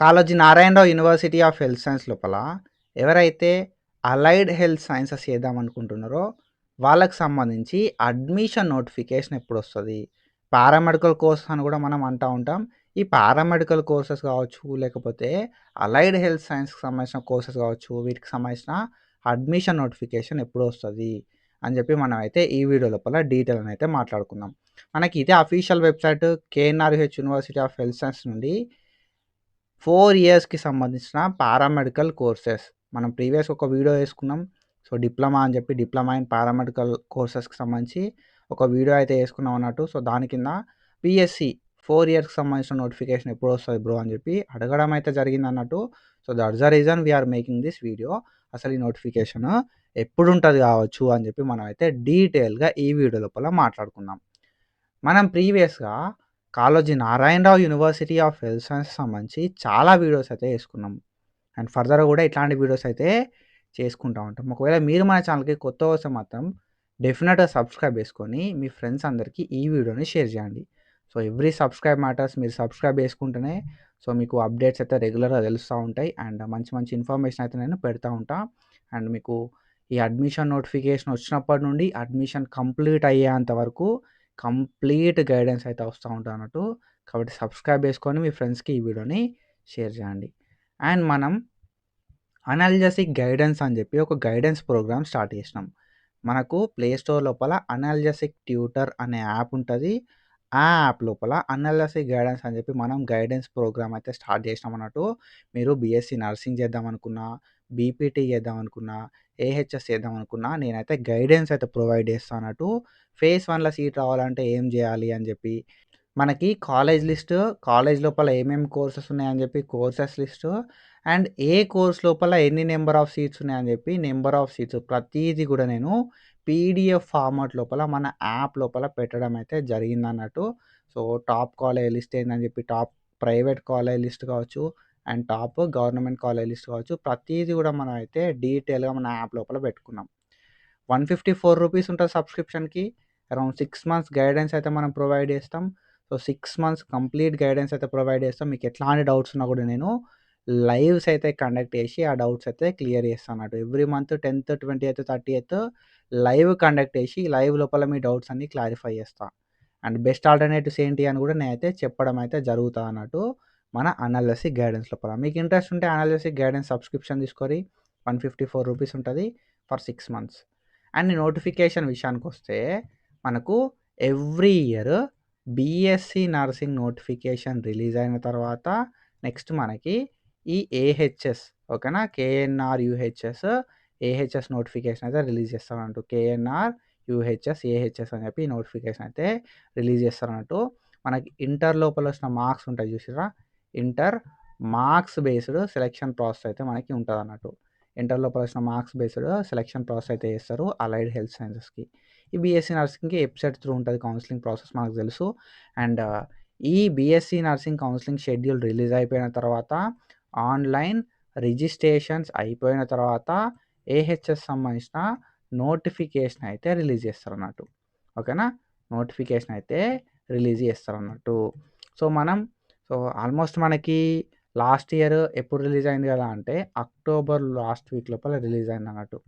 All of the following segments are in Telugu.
Kaloji Narayanarao university of health science లోపల ఎవరైతే అలైడ్ హెల్త్ సైన్సెస్ చేద్దామనుకుంటున్నారో వాళ్ళకి సంబంధించి అడ్మిషన్ నోటిఫికేషన్ ఎప్పుడొస్తది? పారామెడికల్ కోర్స్ అని కూడా మనం అంటా ఉంటాం. ఈ పారామెడికల్ కోర్సెస్ కావచ్చు, లేకపోతే అలైడ్ హెల్త్ సైన్స్‌కి సంబంధించిన కోర్సెస్ కావచ్చు, వీటికి సంబంధించిన అడ్మిషన్ నోటిఫికేషన్ ఎప్పుడొస్తది? అని చెప్పి మనమైతే ఈ వీడియో లోపల డీటెయిల్ అయితే మాట్లాడుకుందాం. మనకి ఇదే official website KNRH university of health science నుండి 4 ఇయర్స్‌కి సంబంధించిన పారామెడికల్ కోర్సెస్ మనం ప్రీవియస్ ఒక వీడియో చేసుకున్నాం. సో, డిప్లొమా అని చెప్పి డిప్లొమా ఇన్ పారామెడికల్ కోర్సెస్‌కి సంబంధించి ఒక వీడియో అయితే చేసుకున్నాం అన్నట్టు. సో, దాని కింద బీఎస్సీ 4 ఇయర్స్‌కి సంబంధించిన నోటిఫికేషన్ ఎప్పుడొస్తది బ్రో అని చెప్పి అడగడం అయితే జరిగిందన్నట్టు. So, that's the reason we are making this video. అసలు ఈ నోటిఫికేషన్ ఎప్పుడుంటది కావచ్చు అని చెప్పి మనమైతే డీటెయిల్‌గా ఈ వీడియో లోపల మాట్లాడుకుందాం. మనం ప్రీవియస్‌గా Kaloji Narayanarao university of health సైన్స్‌కి సంబంధించి చాలా వీడియోస్ అయితే చేసుకున్నాం. అండ్ ఫర్దర్‌గా కూడా ఇట్లాంటి వీడియోస్ అయితే చేసుకుంటా ఉంటాం. ఒకవేళ మీరు మన ఛానల్‌కి కొత్తగా వస్తే మాత్రం డెఫినెట్‌గా సబ్స్క్రైబ్ చేసుకొని మీ ఫ్రెండ్స్ అందరికీ ఈ వీడియోని షేర్ చేయండి. So, every subscribe matters. మీరు సబ్స్క్రైబ్ చేసుకుంటేనే సో, మీకు అప్డేట్స్ అయితే రెగ్యులర్‌గా తెలుస్తా ఉంటాయి. అండ్ మంచి మంచి ఇన్ఫర్మేషన్ అయితే నేను పెడతా ఉంటా. అండ్ మీకు ఈ అడ్మిషన్ నోటిఫికేషన్ వచ్చినప్పటి నుండి అడ్మిషన్ కంప్లీట్ అయ్యేంత వరకు కంప్లీట్ గైడెన్స్ అయితే వస్తూ ఉంటుంది అన్నట్టు. కాబట్టి సబ్స్క్రైబ్ చేసుకొని మీ ఫ్రెండ్స్‌కి ఈ వీడియోని షేర్ చేయండి. అండ్ మనం అనాల్జెసిక్ గైడెన్స్ అని చెప్పి ఒక గైడెన్స్ ప్రోగ్రామ్ స్టార్ట్ చేసినాం. మనకు ప్లే స్టోర్ లోపల అనాల్జెసిక్ ట్యూటర్ అనే యాప్ ఉంటుంది. ఆ యాప్ లోపల అనాల్జెసిక్ గైడెన్స్ అని చెప్పి మనం గైడెన్స్ ప్రోగ్రామ్ అయితే స్టార్ట్ చేసినాం అన్నట్టు. మీరు బీఎస్సీ నర్సింగ్ చేద్దాం అనుకున్నా, బీపీటీ చేద్దాం అనుకున్నా, ఏహెచ్ఎస్ చేద్దాం అనుకున్నా నేనైతే గైడెన్స్ అయితే ప్రొవైడ్ చేస్తాను అన్నట్టు. ఫేజ్ 1లో సీట్ రావాలంటే ఏం చేయాలి అని చెప్పి మనకి కాలేజ్ లిస్టు, కాలేజ్ లోపల ఏమేమి కోర్సెస్ ఉన్నాయని చెప్పి courses list, and A course లోపల ఎన్ని నెంబర్ ఆఫ్ సీట్స్ ఉన్నాయని చెప్పి నెంబర్ ఆఫ్ సీట్స్ ప్రతీది కూడా నేను పీడిఎఫ్ ఫార్మాట్ లోపల మన యాప్ లోపల పెట్టడం అయితే జరిగిందన్నట్టు. సో, టాప్ కాలేజ్ లిస్ట్ ఏందని చెప్పి టాప్ ప్రైవేట్ కాలేజ్ లిస్ట్ కావచ్చు, and top government college list కావచ్చు, ప్రతీది కూడా మనం అయితే డీటెయిల్‌గా మన యాప్ లోపల పెట్టుకున్నాం. ₹154 ఉంటది సబ్స్క్రిప్షన్‌కి. అరౌండ్ 6 మంత్స్ గైడెన్స్ అయితే మనం ప్రొవైడ్ చేస్తాం. సో, 6 మంత్స్ కంప్లీట్ గైడెన్స్ అయితే ప్రొవైడ్ చేస్తాం. మీకు ఎట్లాంటి డౌట్స్ ఉన్నా కూడా నేను లైవ్స్ అయితే కండక్ట్ చేసి ఆ డౌట్స్ అయితే క్లియర్ చేస్తానన్నట్టు. ఎవ్రీ మంత్ 10థ్, 20థ్, 30థ్ లైవ్ కండక్ట్ చేసి లైవ్ లోపల మీ డౌట్స్ అన్నీ క్లారిఫై చేస్తా. అండ్ బెస్ట్ ఆల్టర్‌నేటివ్స్ ఏంటి అని కూడా నేనైతే చెప్పడం అయితే జరుగుతదన్నట్టు మన అనాలిసిస్ గైడెన్స్ లోపల. మీకు ఇంట్రెస్ట్ ఉంటే అనాలిసిస్ గైడెన్స్ సబ్స్క్రిప్షన్ తీసుకోరి. ₹154 ఉంటది ఫర్ 6 మంత్స్. అండ్ నోటిఫికేషన్ విషయానికొస్తే మనకు every year BSc nursing notification release అయిన తర్వాత నెక్స్ట్ మనకి ఈ ఏహెచ్ఎస్ ఓకేనా, కేఎన్ఆర్ యూహెచ్ఎస్ ఏహెచ్ఎస్ నోటిఫికేషన్ అయితే రిలీజ్ చేస్తారంటూ. కేఎన్ఆర్ యూహెచ్ఎస్ ఏహెచ్ఎస్ అని చెప్పి నోటిఫికేషన్ అయితే రిలీజ్ చేస్తారన్నట్టు. మనకి ఇంటర్ లోపల వచ్చిన మార్క్స్ ఉంటాయి చూసిరా, inter marks based selection process అయితే మనకి ఉంటుంది అన్నట్టు. ఇంటర్ లోపల వచ్చిన మార్క్స్ బేస్డ్ సెలెక్షన్ ప్రాసెస్ అయితే చేస్తారు అలైడ్ హెల్త్ సైన్సెస్కి. ఈ బీఎస్సీ నర్సింగ్కి వెబ్సైట్ త్రూ ఉంటుంది కౌన్సిలింగ్ ప్రాసెస్ మనకు తెలుసు. అండ్ ఈ BSc nursing counselling schedule release అయిపోయిన తర్వాత ఆన్లైన్ రిజిస్ట్రేషన్స్ అయిపోయిన తర్వాత ఏహెచ్ఎస్ సంబంధించిన నోటిఫికేషన్ అయితే రిలీజ్ చేస్తారు అన్నట్టు. ఓకేనా, నోటిఫికేషన్ అయితే రిలీజ్ చేస్తారు అన్నట్టు. సో, మనం ఆల్మోస్ట్ మనకి లాస్ట్ ఇయర్ ఎప్పుడు రిలీజ్ అయింది కదా అంటే అక్టోబర్ లాస్ట్ వీక్ లోపల రిలీజ్ అయింది అన్నట్టు.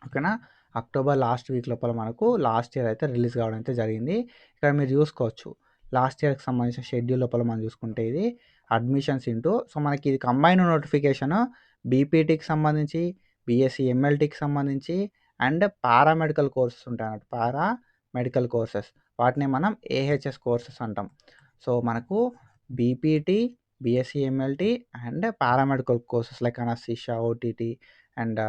ఓకేనా, అక్టోబర్ లాస్ట్ వీక్ లోపల మనకు లాస్ట్ ఇయర్ అయితే రిలీజ్ కావడం అయితే జరిగింది. ఇక్కడ మీరు చూసుకోవచ్చు లాస్ట్ ఇయర్కి సంబంధించిన షెడ్యూల్ లోపల మనం చూసుకుంటే ఇది అడ్మిషన్స్ ఇంటూ. సో, మనకి ఇది కంబైన్ నోటిఫికేషన్ బీపీటీకి సంబంధించి, బీఎస్సీ ఎంఎల్టీకి సంబంధించి అండ్ పారామెడికల్ కోర్సెస్ ఉంటాయి అన్నట్టు. పారామెడికల్ కోర్సెస్ వాటిని మనం ఏహెచ్ఎస్ కోర్సెస్ అంటాం. సో, మనకు BPT, BSc MLT and paramedical courses like anaesthesia, OTT and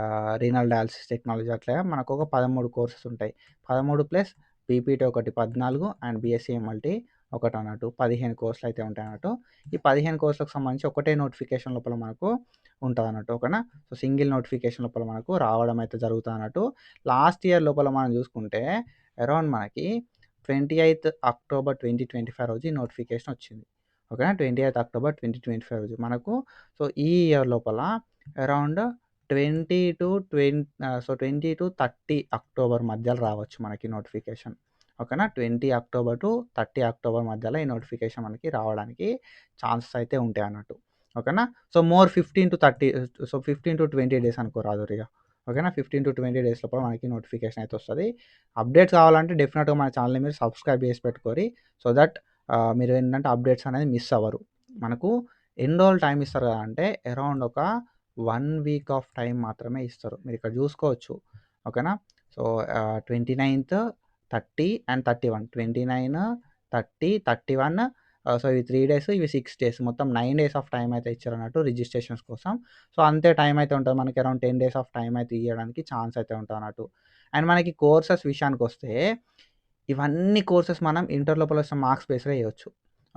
renal dialysis technology అట్లా మనకు ఒక 13 కోర్సెస్ ఉంటాయి. 13 ప్లస్ బీపీటీ ఒకటి 14 అండ్ బీఎస్సీ ఎంఎల్టీ ఒకటి అన్నట్టు 15 కోర్సులు అయితే ఉంటాయి అన్నట్టు. ఈ 15 కోర్సులకు సంబంధించి ఒకటే నోటిఫికేషన్ లోపల మనకు ఉంటుంది అన్నట్టు. ఓకేనా, సో సింగిల్ నోటిఫికేషన్ లోపల మనకు రావడం అయితే జరుగుతుంది అన్నట్టు. లాస్ట్ ఇయర్ లోపల మనం చూసుకుంటే అరౌండ్ మనకి 28th అక్టోబర్ 2025 రోజు ఈ నోటిఫికేషన్ వచ్చింది. ఓకేనా, 28th అక్టోబర్ 2025 రోజు మనకు. సో, ఈ ఇయర్ లోపల అరౌండ్ 20-30 అక్టోబర్ మధ్యలో రావచ్చు మనకి నోటిఫికేషన్. ఓకేనా, 20 అక్టోబర్ టు 30 అక్టోబర్ మధ్యలో ఈ నోటిఫికేషన్ మనకి రావడానికి ఛాన్సెస్ అయితే ఉంటాయి అన్నట్టు. ఓకేనా. సో మోర్ 15-30 సో 15-20 డేస్ అనుకోరాదు ఇక. ఓకేనా. 15-20 డేస్ లోపల మనకి నోటిఫికేషన్ అయితే వస్తుంది. అప్డేట్స్ కావాలంటే డెఫినెట్గా మన ఛానల్ని మీరు సబ్స్క్రైబ్ చేసి పెట్టుకోరి. సో దట్ మీరు ఏంటంటే అప్డేట్స్ అనేది మిస్ అవ్వరు. మనకు ఎన్ని రోజులు టైం ఇస్తారు కదా అంటే అరౌండ్ ఒక 1 వీక్ ఆఫ్ టైం మాత్రమే ఇస్తారు. మీరు ఇక్కడ చూసుకోవచ్చు. ఓకేనా. So 29th, 30 and 31, 29, 30, 31. సో ఇవి 3 డేస్, ఇవి 6 డేస్, మొత్తం 9 డేస్ ఆఫ్ టైం అయితే ఇచ్చారన్నట్టు రిజిస్ట్రేషన్స్ కోసం. సో అంతే టైం అయితే ఉంటుంది మనకి. అరౌండ్ 10 డేస్ ఆఫ్ టైం అయితే ఇవ్వడానికి ఛాన్స్ అయితే ఉంటుంది అన్నట్టు. అండ్ మనకి కోర్సెస్ విషయానికి వస్తే ఇవన్నీ కోర్సెస్ మనం ఇంటర్ లోపల వచ్చిన మార్క్స్ బేస్లో వేయవచ్చు.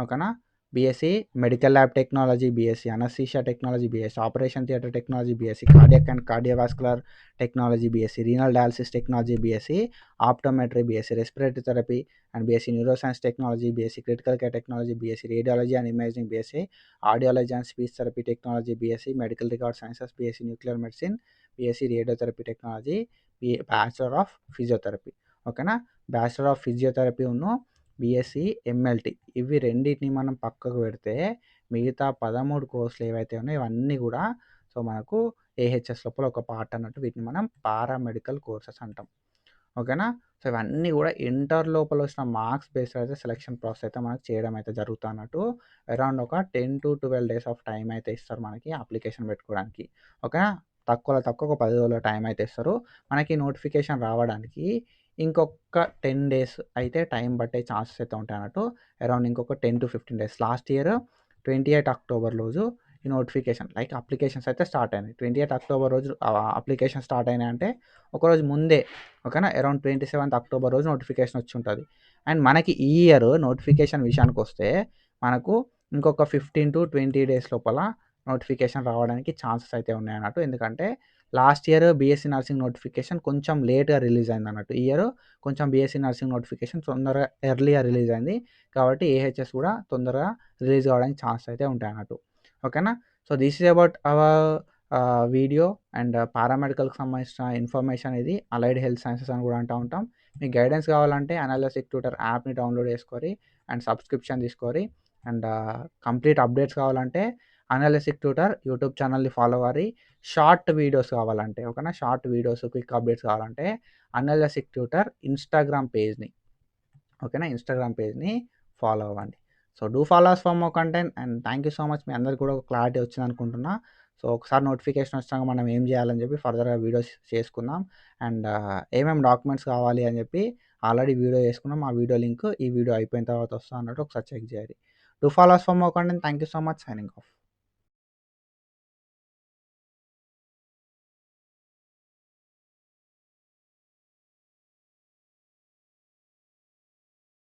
ఓకేనా. BSc medical lab technology, BSc anaesthesia technology, BSc operation theatre technology, BSc cardiac and cardiovascular technology, BSc renal dialysis technology, BSc optometry, BSc respiratory therapy and BSc neuro science technology, BSc critical care technology, BSc radiology and imaging, BSc audiology and speech therapy technology, BSc medical record sciences, BSc nuclear medicine, BSc radiotherapy technology, bachelor of physiotherapy. ఓకేనా. బ్యాచిలర్ ఆఫ్ ఫిజియోథెరపీ ఉన్ను బీఎస్సీ ఎంఎల్టీ, ఇవి రెండింటిని మనం పక్కకు పెడితే మిగతా 13 కోర్సులు ఏవైతే ఉన్నాయో ఇవన్నీ కూడా సో మనకు ఏహెచ్ఎస్ లోపల ఒక పార్ట్ అన్నట్టు. వీటిని మనం పారామెడికల్ కోర్సెస్ అంటాం. ఓకేనా. సో ఇవన్నీ కూడా ఇంటర్ లోపల వచ్చిన మార్క్స్ బేస్డ్ అయితే సెలక్షన్ ప్రాసెస్ అయితే మనకు చేయడం అయితే జరుగుతుంది అన్నట్టు. అరౌండ్ ఒక 10-12 డేస్ ఆఫ్ టైం అయితే ఇస్తారు మనకి అప్లికేషన్ పెట్టుకోవడానికి. ఓకేనా. తక్కువ ఒక 10 రోజుల టైం అయితే ఇస్తారు మనకి. నోటిఫికేషన్ రావడానికి ఇంకొక 10 డేస్ అయితే టైం పట్టే ఛాన్సెస్ అయితే ఉంటాయి అన్నట్టు. అరౌండ్ ఇంకొక 10-15 డేస్. లాస్ట్ ఇయర్ 28 అక్టోబర్ రోజు ఈ నోటిఫికేషన్ లైక్ అప్లికేషన్స్ అయితే స్టార్ట్ అయినాయి. 28 అక్టోబర్ రోజు అప్లికేషన్ స్టార్ట్ అయినాయి అంటే ఒకరోజు ముందే. ఓకేనా. అరౌండ్ 27 అక్టోబర్ రోజు నోటిఫికేషన్ వచ్చి ఉంటుంది. అండ్ మనకి ఈ ఇయర్ నోటిఫికేషన్ విషయానికి వస్తే మనకు ఇంకొక 15-20 డేస్ లోపల నోటిఫికేషన్ రావడానికి ఛాన్సెస్ అయితే ఉన్నాయి అన్నట్టు. ఎందుకంటే last year BSc nursing notification కొంచెం లేట్గా రిలీజ్ అయింది అన్నట్టు. ఈ ఇయర్ కొంచెం బీఎస్సీ నర్సింగ్ నోటిఫికేషన్ తొందరగా ఎర్లీగా రిలీజ్ అయింది కాబట్టి ఏహెచ్ఎస్ కూడా తొందరగా రిలీజ్ కావడానికి ఛాన్స్ అయితే ఉంటాయి అన్నట్టు. ఓకేనా. So this is about our video and పారామెడికల్కి సంబంధించిన ఇన్ఫర్మేషన్. ఇది అలైడ్ హెల్త్ సైన్సెస్ అని కూడా అంటూ ఉంటాం. మీకు గైడెన్స్ కావాలంటే అనలిసిస్ ట్యూటర్ యాప్ని డౌన్లోడ్ చేసుకొని అండ్ సబ్స్క్రిప్షన్ తీసుకొని అండ్ కంప్లీట్ అప్డేట్స్ కావాలంటే అనలిసిస్ ట్యూటర్ యూట్యూబ్ ఛానల్ని ఫాలో అవ్వాలి. షార్ట్ వీడియోస్ కావాలంటే ఓకేనా, షార్ట్ వీడియోస్ క్విక్ అప్డేట్స్ కావాలంటే అనలిసిస్ ట్యూటర్ ఇన్స్టాగ్రామ్ పేజ్ని ఓకేనా, ఇన్స్టాగ్రామ్ పేజ్ని ఫాలో అవ్వండి. So do follow us for more content and thank you so much. మీ అందరికి కూడా ఒక క్లారిటీ వచ్చింది అనుకుంటున్నా. సో ఒకసారి నోటిఫికేషన్ వచ్చాక మనం ఏం చేయాలని చెప్పి ఫర్దర్గా వీడియోస్ చేసుకుందాం. అండ్ ఏమేమి డాక్యుమెంట్స్ కావాలి అని చెప్పి ఆల్రెడీ వీడియో చేసుకున్నాం. ఆ వీడియో లింక్ ఈ వీడియో అయిపోయిన తర్వాత వస్తా అన్నట్టు ఒకసారి చెక్ చేయాలి. Do follow us for more content. Thank you so much. Signing of.